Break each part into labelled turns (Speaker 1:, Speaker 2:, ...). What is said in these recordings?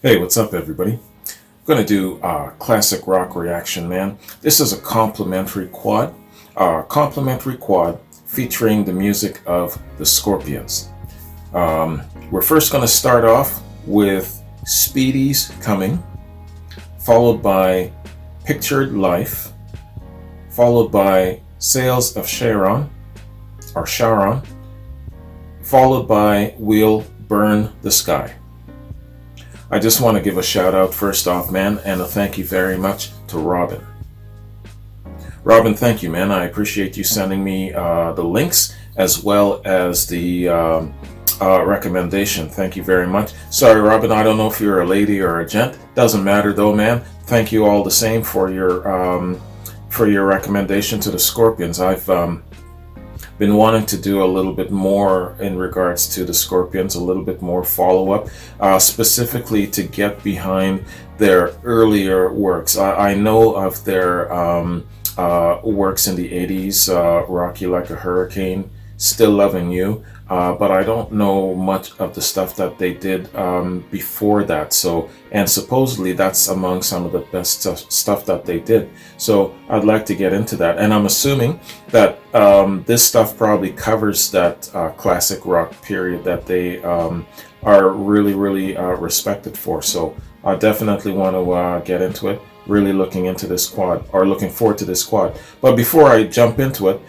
Speaker 1: Hey, what's up, everybody? I'm going to do a classic rock reaction, man. This is a complimentary quad featuring the music of the Scorpions. We're first going to start off with Speedy's Coming, followed by Pictured Life, followed by Sales of Charon, followed by We'll Burn the Sky. I just want to give a shout out first off, man, and a thank you very much to Robin. Robin, thank you, man. I appreciate you sending me the links as well as the recommendation. Thank you very much. Sorry, Robin, I don't know if you're a lady or a gent. Doesn't matter though, man. Thank you all the same for your recommendation to the Scorpions. I've been wanting to do a little bit more in regards to the Scorpions, a little bit more follow-up, specifically to get behind their earlier works. I know of their works in the 80s, Rock You Like a Hurricane, Still Loving You, but I don't know much of the stuff that they did before that. And supposedly that's among some of the best stuff that they did. So I'd like to get into that. And I'm assuming that this stuff probably covers that classic rock period that they are really, really respected for. So I definitely want to get into it. Really looking into this quad, or looking forward to this quad. But before I jump into it,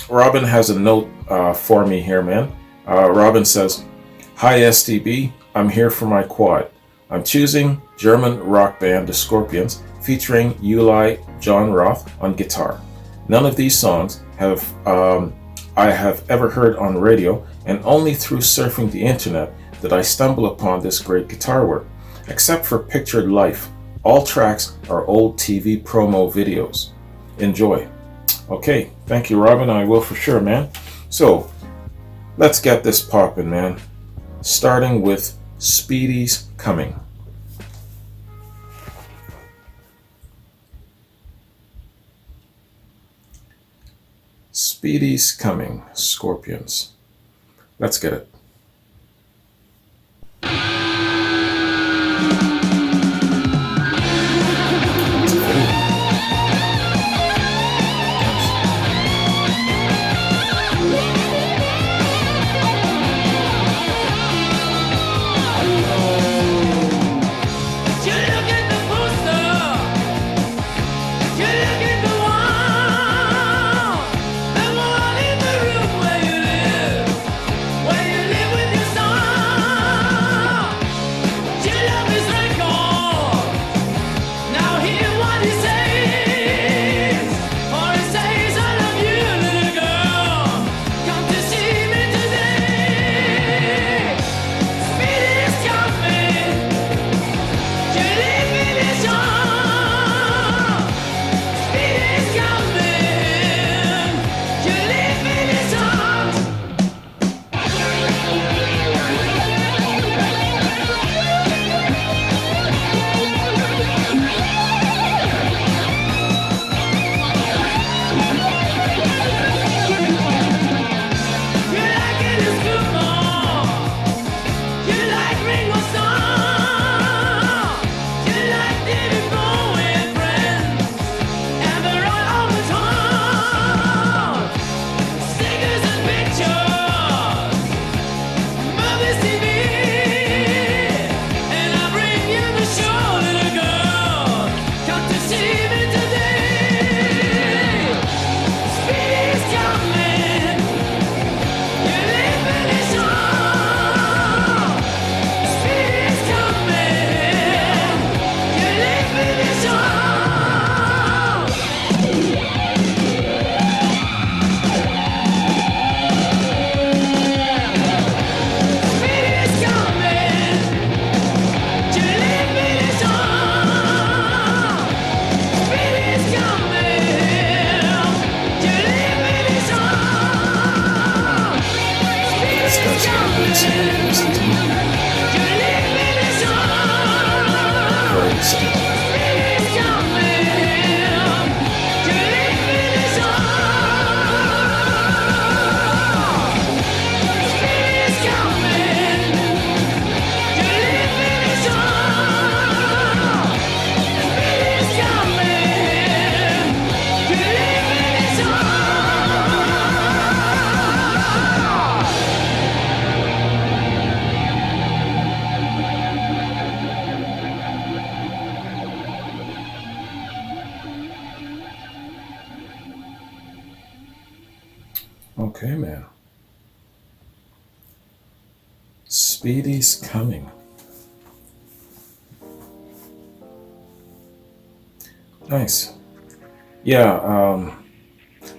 Speaker 1: Robin has a note for me here, man. Robin says, "Hi STB, I'm here for my quad. I'm choosing German rock band The Scorpions featuring Uli John Roth on guitar. None of these songs I have ever heard on radio, and only through surfing the internet did I stumble upon this great guitar work. Except for Pictured Life, all tracks are old TV promo videos. Enjoy." Okay, thank you, Robin. I will for sure, man. So, let's get this poppin', man. Starting with Speedy's Coming. Speedy's Coming, Scorpions. Let's get it. Okay, man. Speedy's coming. Nice. Yeah,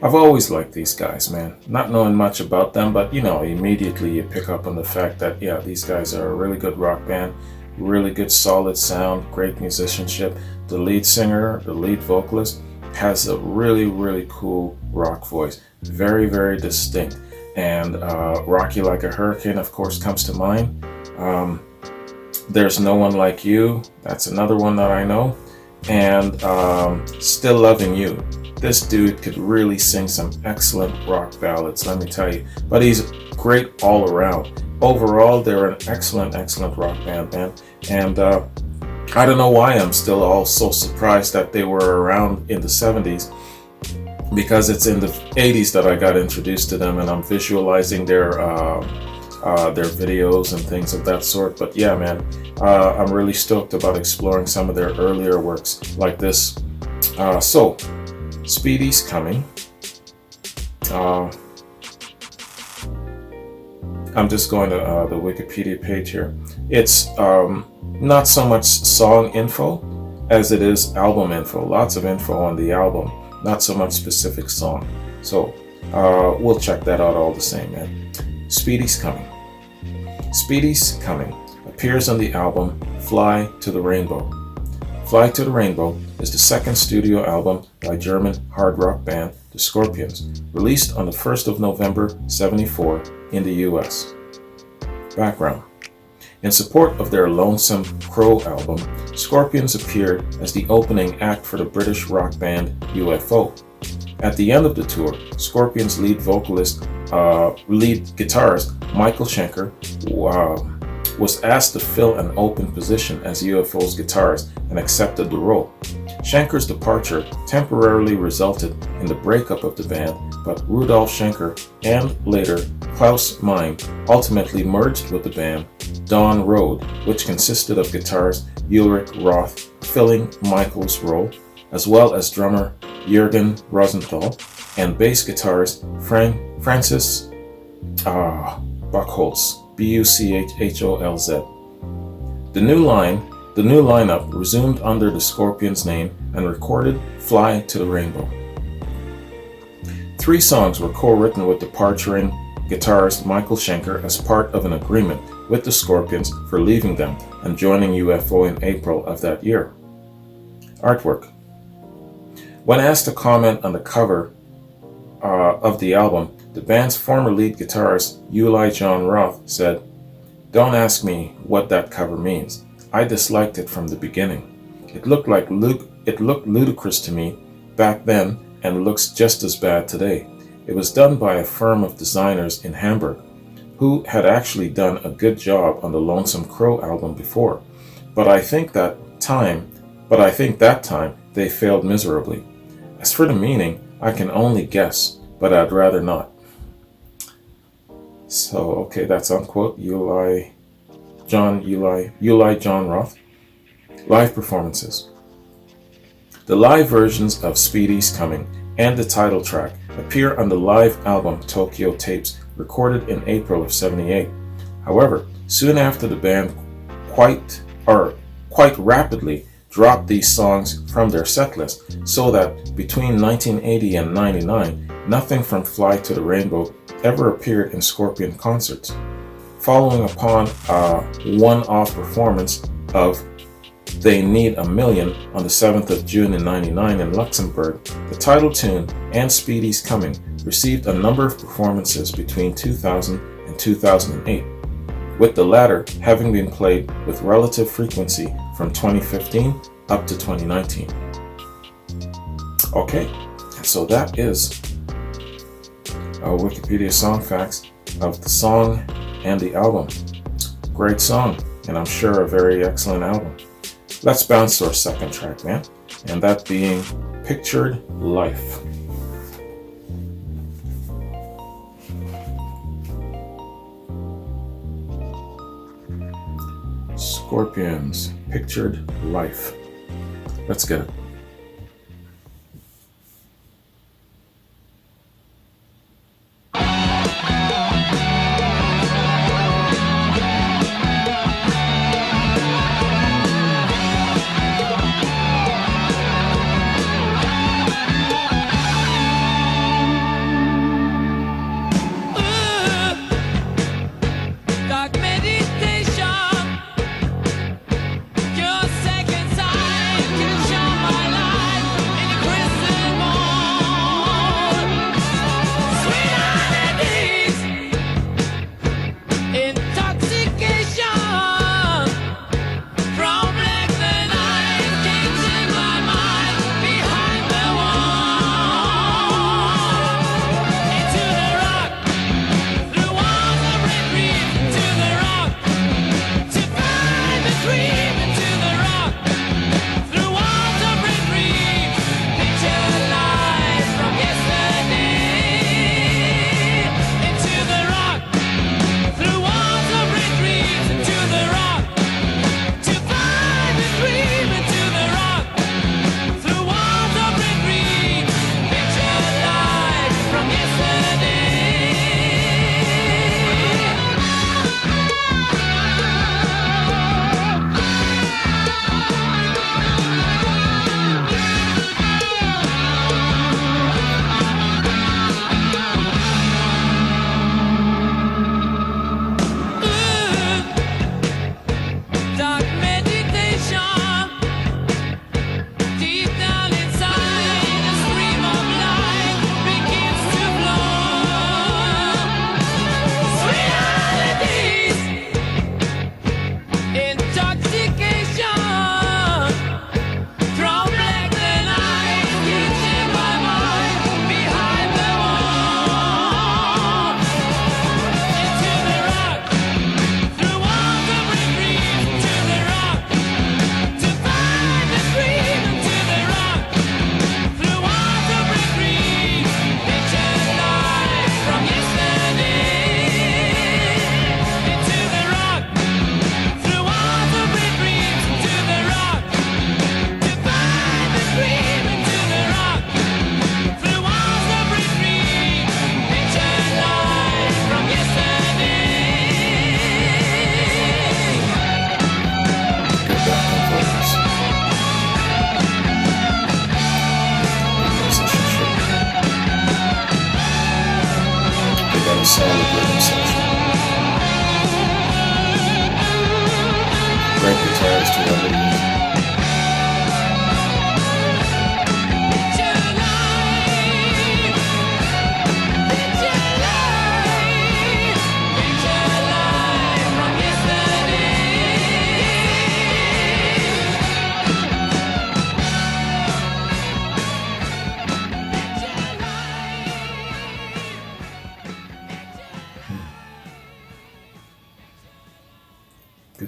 Speaker 1: I've always liked these guys, man. Not knowing much about them, but immediately you pick up on the fact that, yeah, these guys are a really good rock band, really good solid sound, great musicianship. The lead singer, the lead vocalist, has a really, really cool rock voice. Very, very distinct. And Rocky Like a Hurricane, of course, comes to mind. There's No One Like You. That's another one that I know. And Still Loving You. This dude could really sing some excellent rock ballads, let me tell you. But he's great all around. Overall, they're an excellent, excellent rock band, man. And I don't know why I'm still all so surprised that they were around in the 70s, because it's in the 80s that I got introduced to them, and I'm visualizing their videos and things of that sort. But yeah, man, I'm really stoked about exploring some of their earlier works like this. So, Speedy's coming. I'm just going to the Wikipedia page here. It's not so much song info as it is album info. Lots of info on the album, not so much specific song. So we'll check that out all the same, man. Speedy's Coming. Speedy's Coming appears on the album Fly to the Rainbow. Fly to the Rainbow is the second studio album by German hard rock band The Scorpions, released on the 1st of November 1974 in the US. Background. In support of their Lonesome Crow album, Scorpions appeared as the opening act for the British rock band UFO. At the end of the tour, Scorpions lead guitarist Michael Schenker was asked to fill an open position as UFO's guitarist and accepted the role. Schenker's departure temporarily resulted in the breakup of the band, but Rudolf Schenker and later Klaus Meine ultimately merged with the band Dawn Road, which consisted of guitarist Ulrich Roth filling Michael's role, as well as drummer Jürgen Rosenthal and bass guitarist Francis Buchholz, Buchholz. The new lineup resumed under the Scorpions name and recorded Fly to the Rainbow. 3 songs were co-written with departuring guitarist Michael Schenker as part of an agreement with the Scorpions for leaving them and joining UFO in April of that year. Artwork. When asked to comment on the cover of the album, the band's former lead guitarist Uli John Roth said, "Don't ask me what that cover means. I disliked it from the beginning. It looked ludicrous to me back then and looks just as bad today. It was done by a firm of designers in Hamburg who had actually done a good job on the Lonesome Crow album before, but I think that time they failed miserably. As for the meaning, I can only guess, but I'd rather not." So, okay, that's unquote. Uli John Roth. Live performances. The live versions of Speedy's Coming and the title track appear on the live album Tokyo Tapes, recorded in April of 1978. However, soon after, the band quite rapidly dropped these songs from their setlist, so that between 1980 and 1999, nothing from Fly to the Rainbow ever appeared in Scorpion concerts. Following upon a one-off performance of They Need a Million on the 7th of June in 1999 in Luxembourg, the title tune and Speedy's Coming received a number of performances between 2000 and 2008, with the latter having been played with relative frequency from 2015 up to 2019. Okay, so that is Wikipedia song facts of the song and the album. Great song, and I'm sure a very excellent album. Let's bounce to our second track, man, and that being Pictured Life. Scorpions, Pictured Life. Let's get it.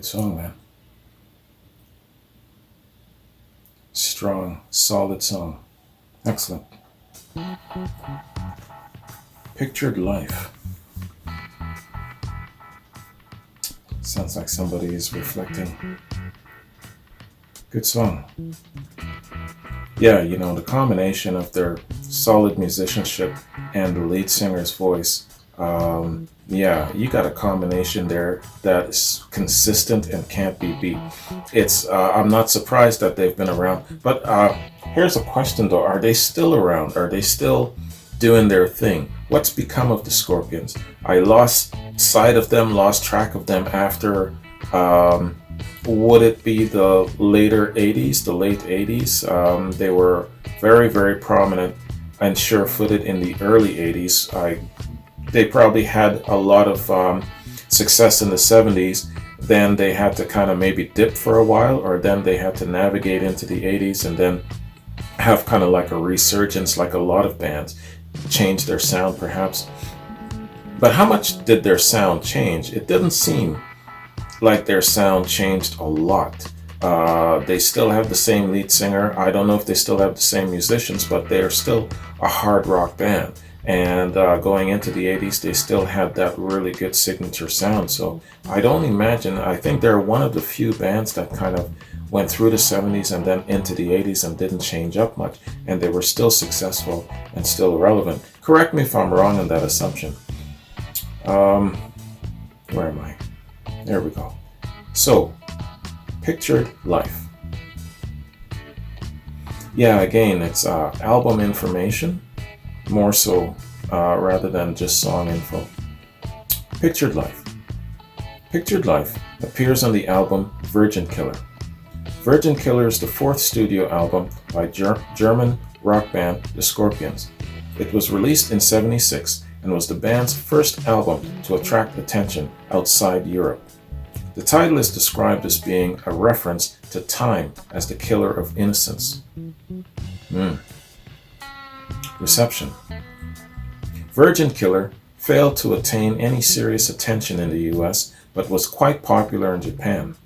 Speaker 1: song, man. Strong, solid song. Excellent. Pictured Life. Sounds like somebody is reflecting. Good song. Yeah, you know, the combination of their solid musicianship and the lead singer's voice, yeah, you got a combination there that is consistent and can't be beat. I'm not surprised that they've been around, but here's a question though, are they still around? Are they still doing their thing? What's become of the Scorpions? I lost sight of them, lost track of them after, would it be the later 80s, the late 80s? They were very, very prominent and sure-footed in the early 80s. They probably had a lot of success in the 70s. Then they had to kind of maybe dip for a while, or then they had to navigate into the 80s and then have kind of like a resurgence, like a lot of bands, change their sound perhaps. But how much did their sound change? It didn't seem like their sound changed a lot. They still have the same lead singer. I don't know if they still have the same musicians, but they're still a hard rock band. And going into the 80s, they still had that really good signature sound. So I don't imagine, I think they're one of the few bands that kind of went through the 70s and then into the 80s and didn't change up much. And they were still successful and still relevant. Correct me if I'm wrong in that assumption. Where am I? There we go. So, Pictured Life. Yeah, again, it's album information, more so rather than just song info. Pictured Life. Pictured Life appears on the album Virgin Killer. Virgin Killer is the fourth studio album by German rock band The Scorpions. It was released in '76 and was the band's first album to attract attention outside Europe. The title is described as being a reference to time as the killer of innocence. Reception. Virgin Killer failed to attain any serious attention in the US, but was quite popular in Japan,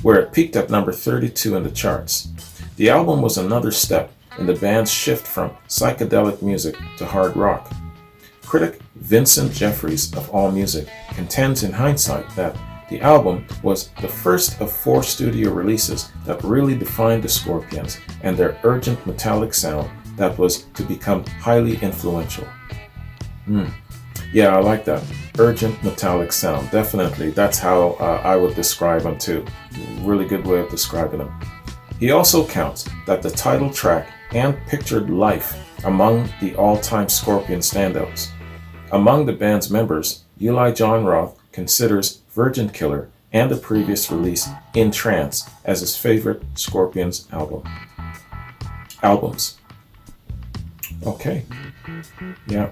Speaker 1: where it peaked at number 32 in the charts. The album was another step in the band's shift from psychedelic music to hard rock. Critic Vincent Jeffries of AllMusic contends in hindsight that the album was the first of 4 studio releases that really defined the Scorpions and their urgent metallic sound that was to become highly influential. Yeah, I like that. Urgent metallic sound. Definitely, that's how I would describe them too. Really good way of describing them. He also counts that the title track and Pictured Life among the all-time Scorpion standouts. Among the band's members, Eli John Roth considers Virgin Killer and the previous release In Trance as his favorite Scorpions albums. Okay. Yeah.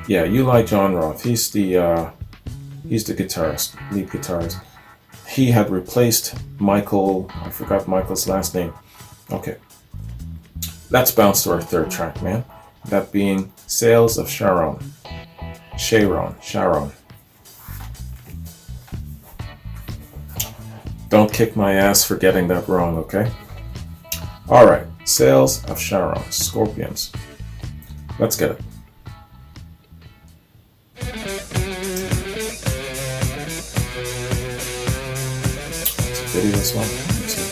Speaker 1: Yeah, Eli John Roth. He's the guitarist, lead guitarist. He had replaced Michael. I forgot Michael's last name. Okay. Let's bounce to our third track, man. That being Sales of Charon. Charon. Don't kick my ass for getting that wrong, okay? Alright, Sales of Charon, Scorpions. Let's get it. It's a video, this one. Let's see.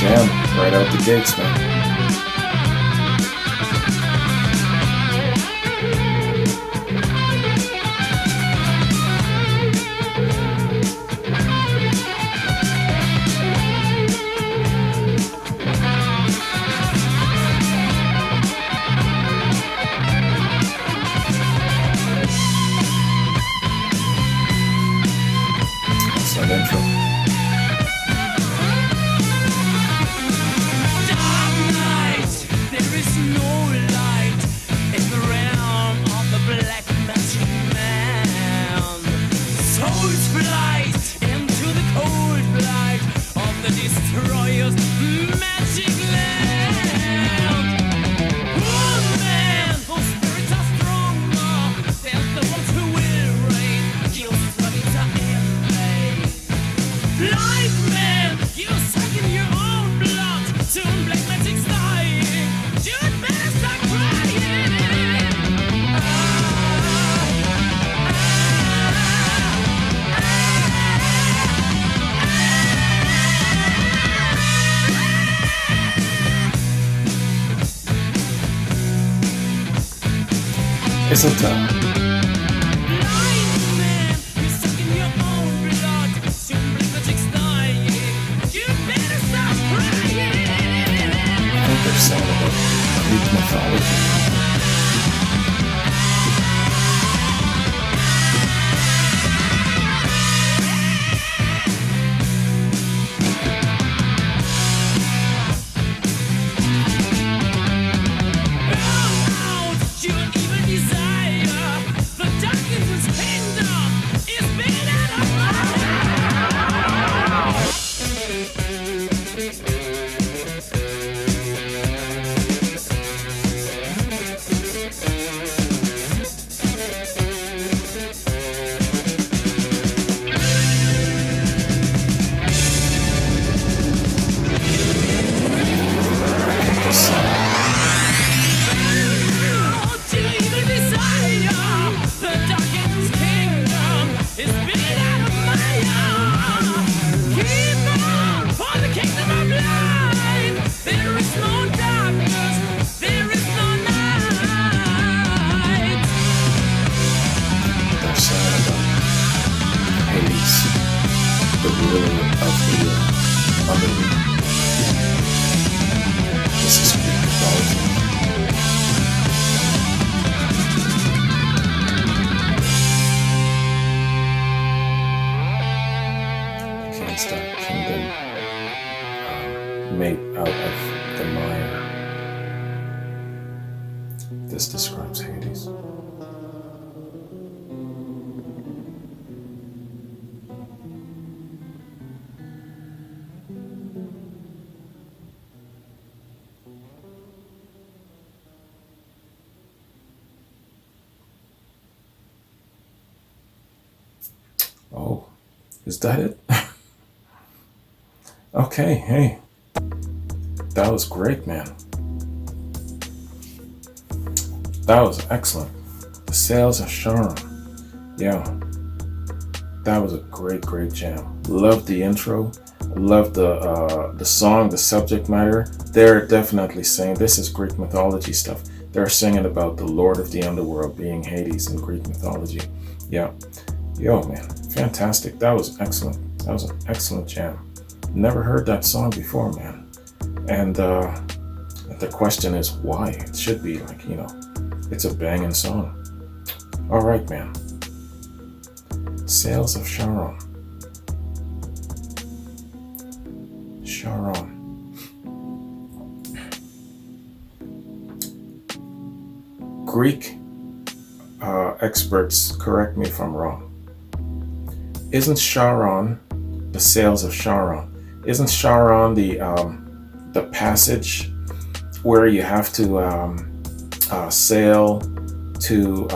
Speaker 1: Jam right out the gates, man. excellent intro. Isn't that? I think they're saying about Greek mythology. Made out of the mire. This describes Hades. Oh, is that it? Okay, hey. That was great, man. That was excellent. The Sails of Charon. Yeah. That was a great jam. Loved the intro. Loved the song, the subject matter. They're definitely saying this is Greek mythology stuff. They're singing about the Lord of the Underworld being Hades in Greek mythology. Yeah. Yo, man. Fantastic. That was excellent. That was an excellent jam. Never heard that song before, man. And the question is why? It should be like, it's a banging song. All right, man. Sails of Charon. Charon. Greek experts, correct me if I'm wrong. Isn't Charon the Sails of Charon? Isn't Charon the passage where you have to sail to?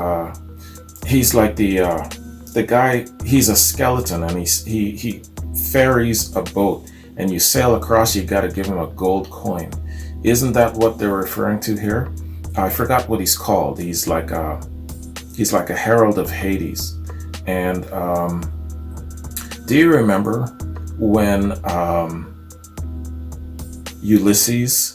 Speaker 1: He's like the guy. He's a skeleton, and he ferries a boat, and you sail across. You got to give him a gold coin. Isn't that what they're referring to here? I forgot what he's called. He's like a herald of Hades. And do you remember when Ulysses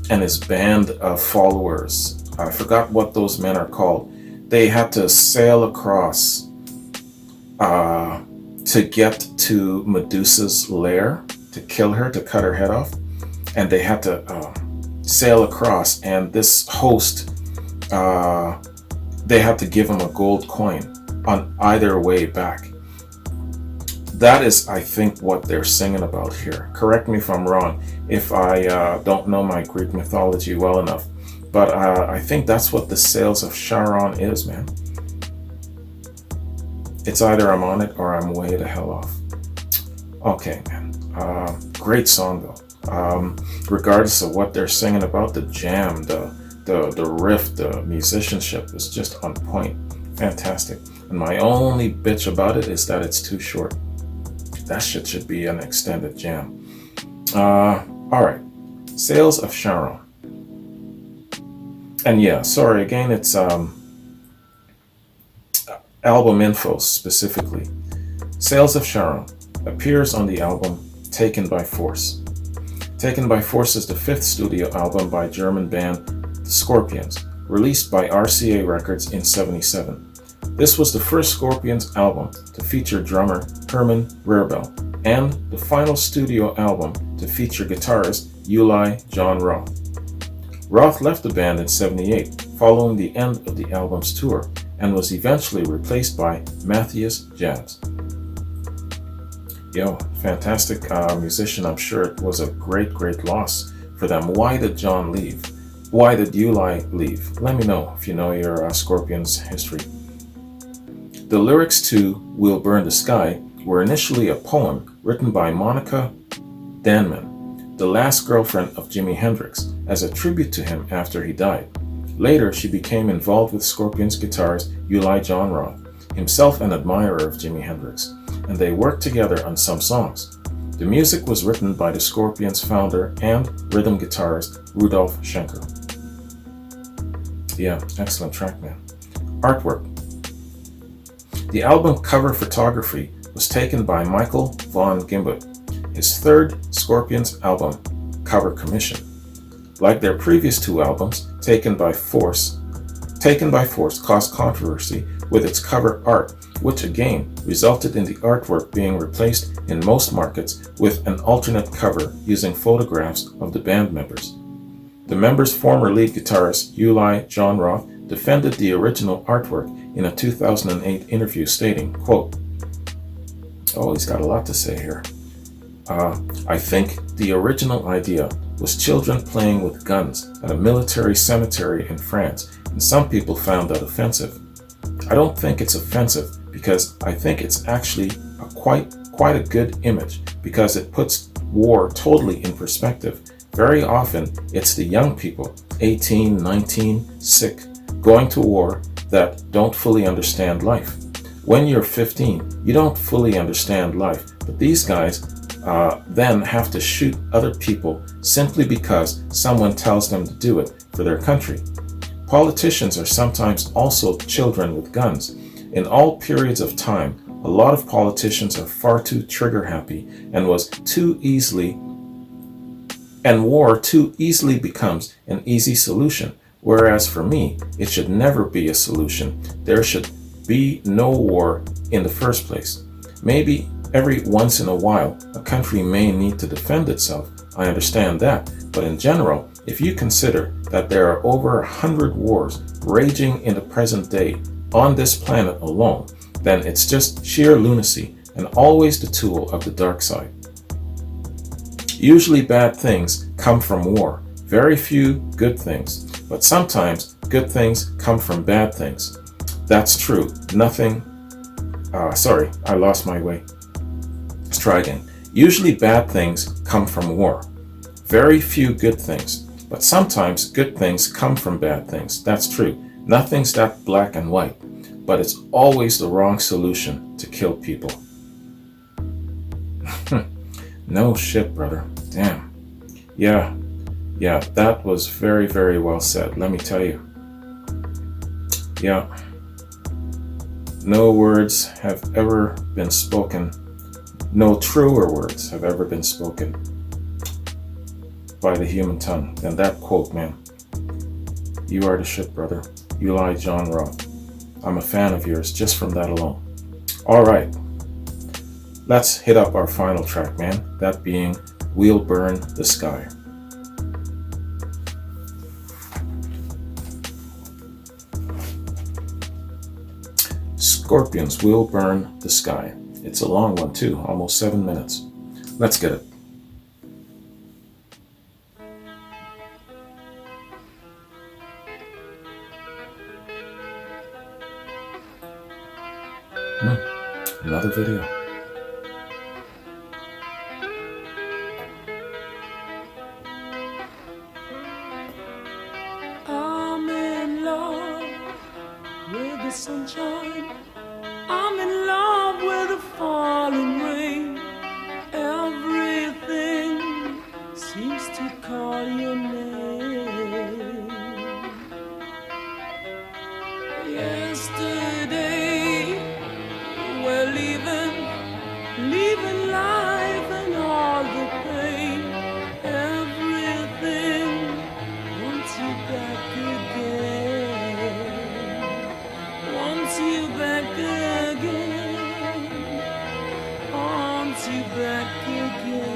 Speaker 1: and his band of followers, I forgot what those men are called, they had to sail across to get to Medusa's lair, to kill her, to cut her head off, and they had to sail across, and this host, they had to give him a gold coin on either way back. That is, I think, what they're singing about here. Correct me if I'm wrong, if I don't know my Greek mythology well enough. But I think that's what the Sails of Charon is, man. It's either I'm on it or I'm way the hell off. Okay, man. Great song, though. Regardless of what they're singing about, the jam, the riff, the musicianship is just on point. Fantastic. And my only bitch about it is that it's too short. That shit should be an extended jam. Alright. Sails of Charon. And yeah, sorry, again, it's album info specifically. Sails of Charon appears on the album Taken by Force. Taken by Force is the fifth studio album by German band The Scorpions, released by RCA Records in '77. This was the first Scorpions album to feature drummer Herman Rarebell, and the final studio album to feature guitarist Uli John Roth. Roth left the band in '78 following the end of the album's tour and was eventually replaced by Matthias Jabs. Yo, fantastic musician. I'm sure it was a great loss for them. Why did John leave? Why did Uli leave? Let me know if you know your Scorpions history. The lyrics to We'll Burn the Sky were initially a poem written by Monica Danman, the last girlfriend of Jimi Hendrix, as a tribute to him after he died. Later, she became involved with Scorpions guitarist Uli John Roth, himself an admirer of Jimi Hendrix, and they worked together on some songs. The music was written by the Scorpions founder and rhythm guitarist Rudolf Schenker. Yeah, excellent track, man. Artwork. The album cover photography was taken by Michael von Gimbut, his third Scorpions album cover commission. Like their previous two albums, Taken by Force caused controversy with its cover art, which again resulted in the artwork being replaced in most markets with an alternate cover using photographs of the band members. The members' former lead guitarist Uli John Roth defended the original artwork in a 2008 interview stating, quote, oh, he's got a lot to say here. I think the original idea was children playing with guns at a military cemetery in France, and some people found that offensive. I don't think it's offensive because I think it's actually quite a good image because it puts war totally in perspective. Very often, it's the young people, 18, 19, sick, going to war that don't fully understand life. When you're 15, you don't fully understand life, but these guys then have to shoot other people simply because someone tells them to do it for their country. Politicians are sometimes also children with guns. In all periods of time, a lot of politicians are far too trigger happy and war too easily becomes an easy solution. Whereas for me, it should never be a solution. There should be no war in the first place. Maybe every once in a while, a country may need to defend itself. I understand that. But in general, if you consider that there are over 100 wars raging in the present day on this planet alone, then it's just sheer lunacy and always the tool of the dark side. Usually bad things come from war. Very few good things. But sometimes good things come from bad things. That's true. Sorry, I lost my way. Let's try again. Usually bad things come from war. Very few good things. But sometimes good things come from bad things. That's true. Nothing's that black and white. But it's always the wrong solution to kill people. No shit, brother. Damn. Yeah, that was very, very well said, let me tell you. Yeah. No words have ever been spoken. No truer words have ever been spoken by the human tongue than that quote, man. You are the shit, brother. Uli John Roth. I'm a fan of yours just from that alone. All right. Let's hit up our final track, man. That being We'll Burn the Sky. Scorpions' We'll Burn the Sky It's a long one too, almost 7 minutes. Let's get it. Another video.
Speaker 2: I'm in love with the sunshine. I'm in love with the falling rain. Everything seems to call your name. Yesterday we're leaving life and all the pain. Everything wants you back again. Wants you back again. Wants you back again.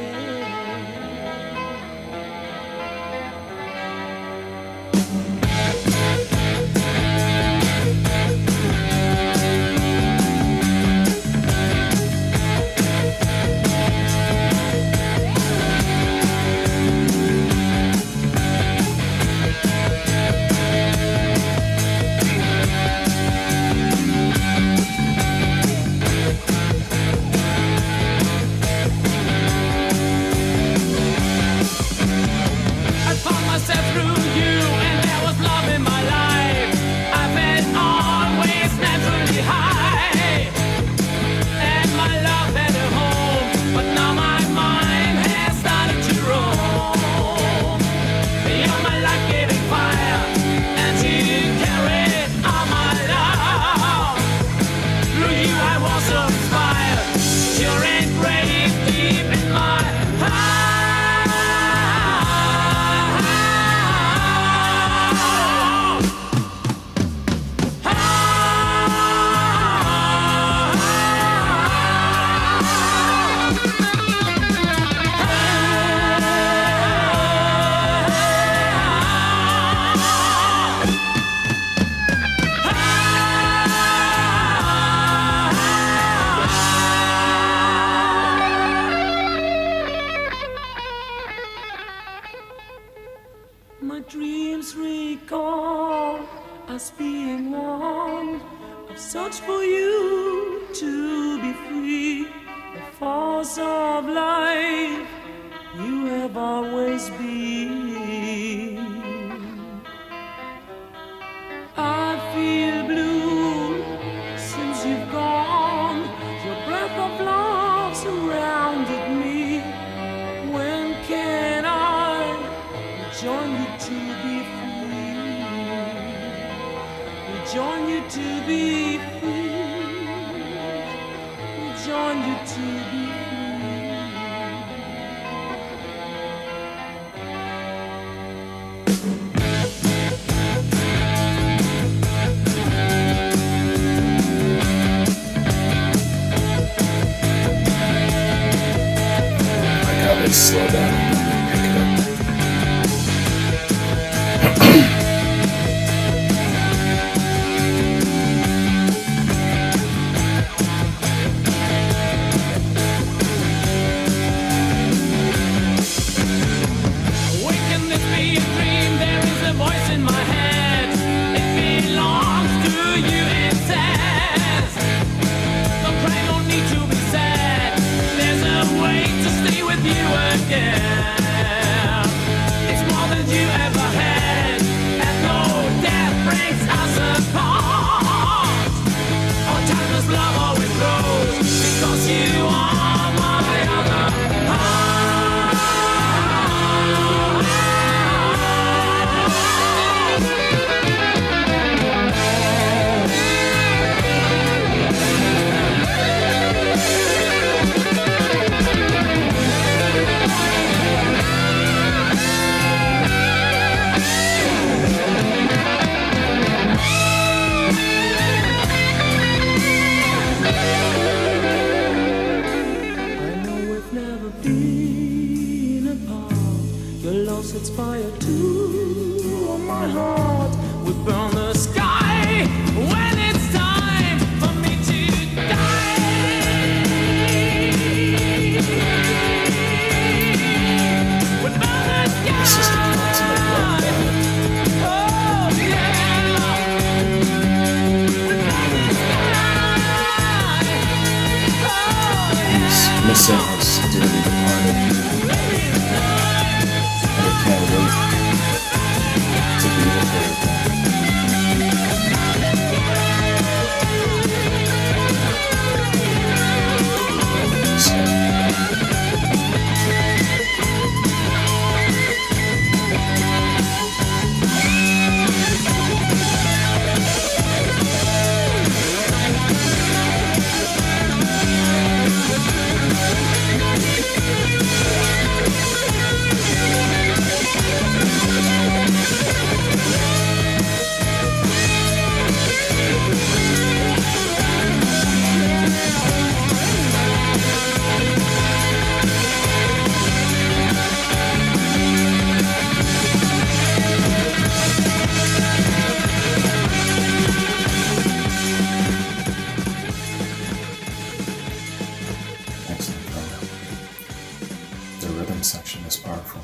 Speaker 2: My dreams recall us being one. I've searched for you to be free. The force of life you have always been. I feel blue since you've gone. Your breath of love surrounded me. When can I join you to be free? Join you to be free. Join you to be free.
Speaker 1: I gotta slow down and pick it up.
Speaker 2: Sets fire to my heart. We burn the sky when it's time for me to die.
Speaker 1: dearly departed, and I can't wait to be with her again. Excellent program. The rhythm section is powerful.